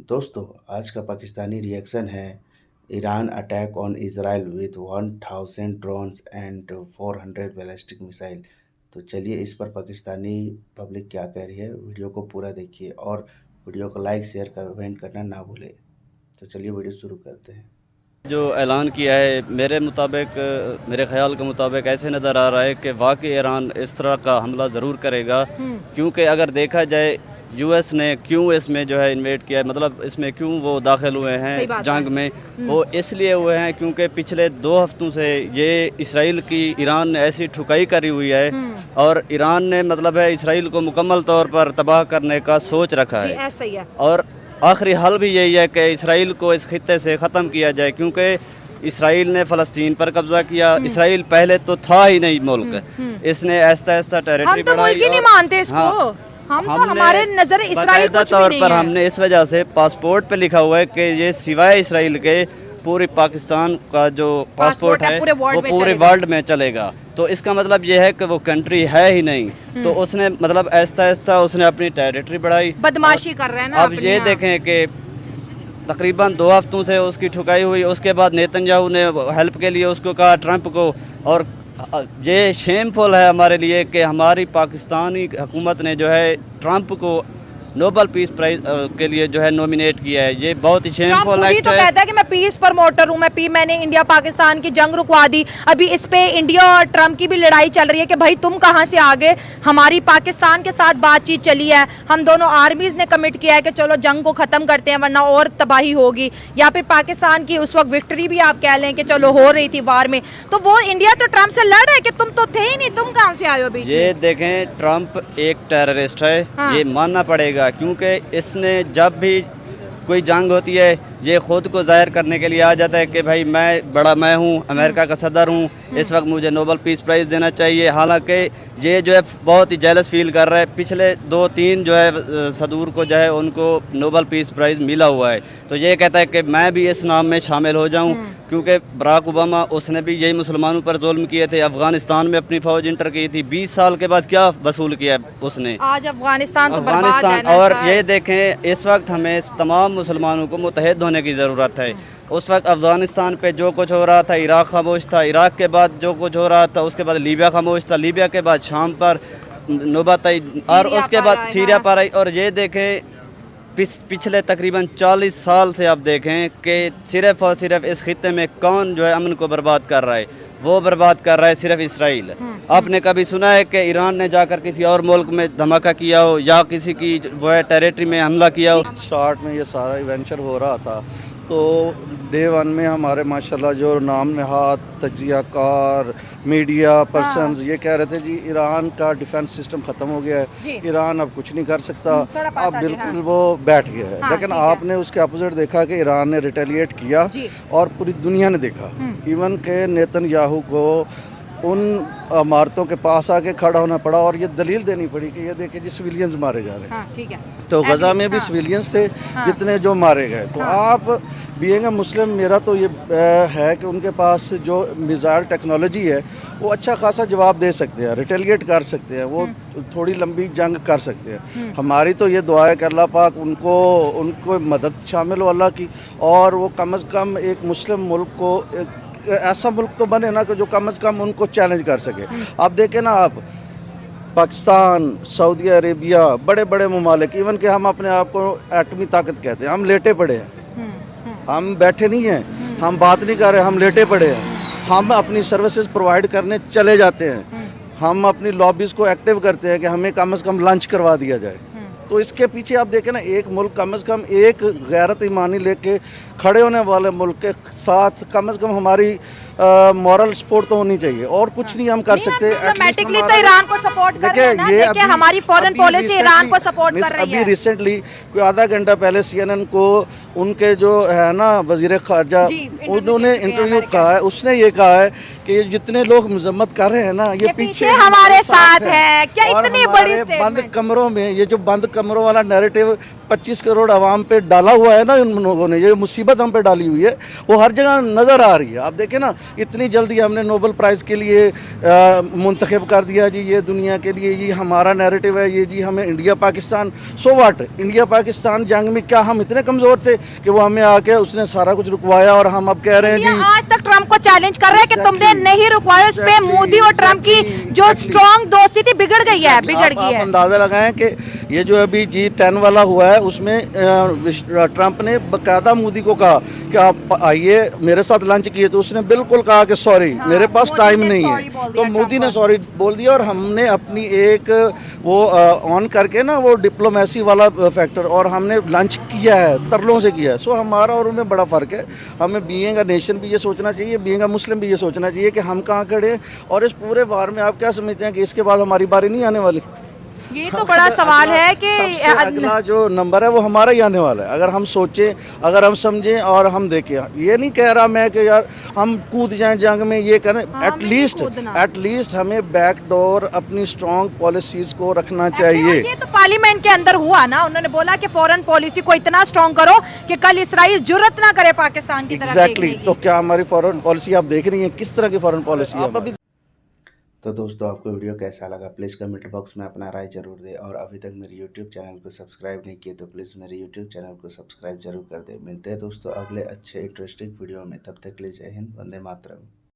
दोस्तों, आज का पाकिस्तानी रिएक्शन है Iran attack on Israel with 1000 drones and 400 ballistic missile. तो चलिए इस पर पाकिस्तानी पब्लिक क्या कह रही है, वीडियो को पूरा देखिए और वीडियो को लाइक शेयर कमेंट करना ना भूलें। तो चलिए वीडियो शुरू करते हैं। जो ऐलान किया है मेरे मुताबिक मेरे ख़्याल के मुताबिक ऐसे नज़र आ रहा है कि वाकई ईरान इस तरह का हमला ज़रूर करेगा, क्योंकि अगर देखा जाए यूएस ने क्यों इसमें जो है इन्वेट किया है, मतलब इसमें क्यों वो दाखिल हुए हैं जंग में, वो इसलिए हुए हैं क्योंकि पिछले 2 हफ्तों से ये इसराइल की ईरान ने ऐसी ठुकाई करी हुई है और ईरान ने मतलब है इसराइल को मुकम्मल तौर पर तबाह करने का सोच रखा है। ऐसा ही है। और आखिरी हल भी यही है कि इसराइल को इस खित्ते से ख़त्म किया जाए, क्योंकि इसराइल ने फ़लस्तीन पर कब्ज़ा किया। इसराइल पहले तो था ही नहीं मुल्क, इसने ऐसा ऐसा टेरिटरी बढ़ाई। हम तो नहीं मानते इसको। हम तो हमारे नज़र इसराइल कुछ भी तौर नहीं पर है। हमने इस वजह से पासपोर्ट पे लिखा हुआ है कि ये सिवाय इसराइल के पूरी पाकिस्तान का जो पासपोर्ट है वो पूरे वर्ल्ड में चलेगा। तो इसका मतलब ये है कि वो कंट्री है ही नहीं। तो उसने मतलब ऐसा ऐसा उसने अपनी टेरिटरी बढ़ाई, बदमाशी कर रहे हैं ना। अब ये देखें कि तकरीबन 2 हफ्तों से उसकी ठुकाई हुई। उसके बाद नेतन्याहू ने हेल्प के लिए उसको कहा, ट्रंप को। और ये शेमफुल है हमारे लिए कि हमारी पाकिस्तानी हुकूमत ने जो है ट्रंप को नोबल पीस प्राइज के लिए जो है नॉमिनेट किया है। ये बहुत ही शेमफुल एक्ट तो है। कहता है कि मैं पीस प्रमोटर हूँ, मैंने इंडिया पाकिस्तान की जंग रुकवा दी। अभी इस पे इंडिया और ट्रम्प की भी लड़ाई चल रही है कि भाई तुम कहाँ से आ गए। हमारी पाकिस्तान के साथ बातचीत चली है, हम दोनों आर्मीज ने कमिट किया है कि चलो जंग को ख़त्म करते हैं वरना और तबाही होगी। या फिर पाकिस्तान की उस वक्त विक्ट्री भी आप कह लें कि चलो हो रही थी वार में, तो वो इंडिया तो ट्रम्प से लड़ रहा है कि तुम तो थे ही नहीं, तुम कहाँ से आए हो। अभी ये देखें, ट्रंप एक टेररिस्ट है। हाँ। ये मानना पड़ेगा, क्योंकि इसने जब भी कोई जंग होती है ये ख़ुद को ज़ाहिर करने के लिए आ जाता है कि भाई मैं हूँ, अमेरिका का सदर हूँ, इस वक्त मुझे नोबल पीस प्राइज़ देना चाहिए। हालांकि ये जो है बहुत ही जेलस फील कर रहा है। पिछले 2-3 जो है सदूर को जो है उनको नोबल पीस प्राइज़ मिला हुआ है। तो ये कहता है कि मैं भी इस नाम में शामिल हो जाऊँ, क्योंकि बराक ओबामा उसने भी यही मुसलमानों पर जुल्म किए थे। अफ़गानिस्तान में अपनी फ़ौज इंटर की थी, 20 साल के बाद क्या वसूल किया उसने। आज अफगानिस्तान तो बर्बाद है ना। और ये देखें, इस वक्त हमें तमाम मुसलमानों को मुत्तहिद होने की ज़रूरत है। उस वक्त अफ़गानिस्तान पे जो कुछ हो रहा था, इराक़ खामोश था, इराक़ के बाद जो कुछ हो रहा था, उसके बाद लीबिया खामोश था, लीबिया के बाद शाम पर नौबत आई और उसके बाद सीरिया पर आई। और ये देखें पिछले तकरीबन 40 साल से आप देखें कि सिर्फ़ और सिर्फ इस खित्ते में कौन जो है अमन को बर्बाद कर रहा है, वो बर्बाद कर रहा है सिर्फ इसराइल। आपने कभी सुना है कि ईरान ने जाकर किसी और मुल्क में धमाका किया हो या किसी की वो है टेरिटरी में हमला किया हो? स्टार्ट में ये सारा इवेंचर हो रहा था तो डे 1 में हमारे माशाल्लाह जो नाम नहाद तज्जियाकार मीडिया पर्सन्स ये कह रहे थे जी ईरान का डिफेंस सिस्टम ख़त्म हो गया है, ईरान अब कुछ नहीं कर सकता, अब बिल्कुल वो बैठ गया है। लेकिन आपने उसके अपोजिट देखा कि ईरान ने रिटेलिएट किया और पूरी दुनिया ने देखा। इवन के नेतन्याहू को उन इमारतों के पास आके खड़ा होना पड़ा और ये दलील देनी पड़ी कि ये देखिए जी सिविलियंस मारे जा रहे हैं। ठीक है। तो गजा में भी सिविलियंस थे जितने जो मारे गए। तो आप बीइंग अ मुस्लिम, मेरा तो ये है कि उनके पास जो मिसाइल टेक्नोलॉजी है वो अच्छा खासा जवाब दे सकते हैं, रिटेलिएट कर सकते हैं, वो थोड़ी लंबी जंग कर सकते हैं। हमारी तो ये दुआ है कि अल्लाह पाक उनको मदद शामिल हो अल्लाह की, और वो कम अज़ कम एक मुस्लिम मुल्क को ऐसा मुल्क तो बने ना कि जो कम अज़ कम उनको चैलेंज कर सके। आप देखें ना, आप पाकिस्तान, सऊदी अरेबिया, बड़े बड़े ममालिक, इवन कि हम अपने आप को एटमी ताकत कहते हैं, हम लेटे पड़े हैं, हम बैठे नहीं हैं, हम बात नहीं कर रहे, हम लेटे पड़े हैं। हम अपनी सर्विसेज प्रोवाइड करने चले जाते हैं, हम अपनी लॉबीज़ को एक्टिव करते हैं कि हमें कम से कम लंच करवा दिया जाए। तो इसके पीछे आप देखें ना, एक मुल्क कम से कम एक गैरत ईमानी लेके खड़े होने वाले मुल्क के साथ कम से कम हमारी मॉरल सपोर्ट तो होनी चाहिए, और कुछ नहीं हम कर सकते। डिप्लोमेटिकली तो ईरान को सपोर्ट कर रहे हैं ना। देखिए हमारी फॉरेन पॉलिसी ईरान को सपोर्ट कर रही है। अभी रिसेंटली कोई आधा घंटा पहले CNN को उनके जो है ना वजीर खारजा, उन्होंने इंटरव्यू कहा है, उसने ये कहा है कि जितने लोग मजम्मत कर रहे हैं ना ये पीछे हमारे साथ है। क्या इतनी बड़ी बंद कमरों में, ये जो बंद कमरों वाला नैरेटिव 25 करोड़ आवाम पे डाला हुआ है ना इन लोगों ने, ये मुसीबत हम पे डाली हुई है, वो हर जगह नज़र आ रही है। आप देखें ना, इतनी जल्दी हमने नोबेल प्राइज़ के लिए मुंतखब कर दिया जी, ये दुनिया के लिए ये हमारा नैरेटिव है, ये जी हमें India Pakistan, so what, India Pakistan जंग में क्या हम इतने कमज़ोर थे कि वो हमें आके उसने सारा कुछ रुकवाया और हम अब कह रहे हैं जी। आज तक ट्रम्प को चैलेंज कर रहे हैं कि तुमने नहीं रुकवाया, उस पे मोदी और ट्रम्प की जो स्ट्रॉन्ग दोस्ती थी बिगड़ गई है, बिगड़ गई है। अंदाजा लगाएं कि ये जो अभी G10 वाला हुआ है उसमें ट्रंप ने बकायदा मोदी को कहा कि आप आइए मेरे साथ लंच किए, तो उसने बिल्कुल कहा कि सॉरी मेरे पास टाइम नहीं है, तो मोदी ने सॉरी बोल दिया और हमने अपनी एक वो ऑन करके ना वो डिप्लोमेसी वाला फैक्टर, और हमने लंच किया है, तरलों से किया है। सो हमारा और उनमें बड़ा फ़र्क है। हमें बीइंग अ नेशन भी ये सोचना चाहिए, बीइंग अ मुस्लिम भी ये सोचना चाहिए कि हम कहाँ खड़े हैं, और इस पूरे वार में आप क्या समझते हैं कि इसके बाद हमारी बारी नहीं आने वाली? ये तो बड़ा सवाल है कि सबसे अगला जो नंबर है वो हमारा ही आने वाला है, अगर हम सोचें, अगर हम समझें और हम देखें। ये नहीं कह रहा मैं कि यार हम कूद जाएं जंग में, ये करें, एटलीस्ट हमें बैकडोर अपनी स्ट्रॉन्ग पॉलिसीज को रखना चाहिए। ये तो पार्लियामेंट के अंदर हुआ ना, उन्होंने बोला कि फॉरेन पॉलिसी को इतना स्ट्रॉन्ग करो कि कल इसराइल जुर्रत ना करे पाकिस्तान की तरफ एग्जैक्टली। तो क्या हमारी फॉरेन पॉलिसी आप देख रही हैं, किस तरह की फॉरेन पॉलिसी है? अभी तो दोस्तों आपको वीडियो कैसा लगा प्लीज़ कमेंट बॉक्स में अपना राय जरूर दें, और अभी तक मेरे यूट्यूब चैनल को सब्सक्राइब नहीं किए तो प्लीज़ मेरे यूट्यूब चैनल को सब्सक्राइब जरूर कर दें। मिलते हैं दोस्तों अगले अच्छे इंटरेस्टिंग वीडियो में, तब तक के लिए जय हिंद, वंदे मातरम।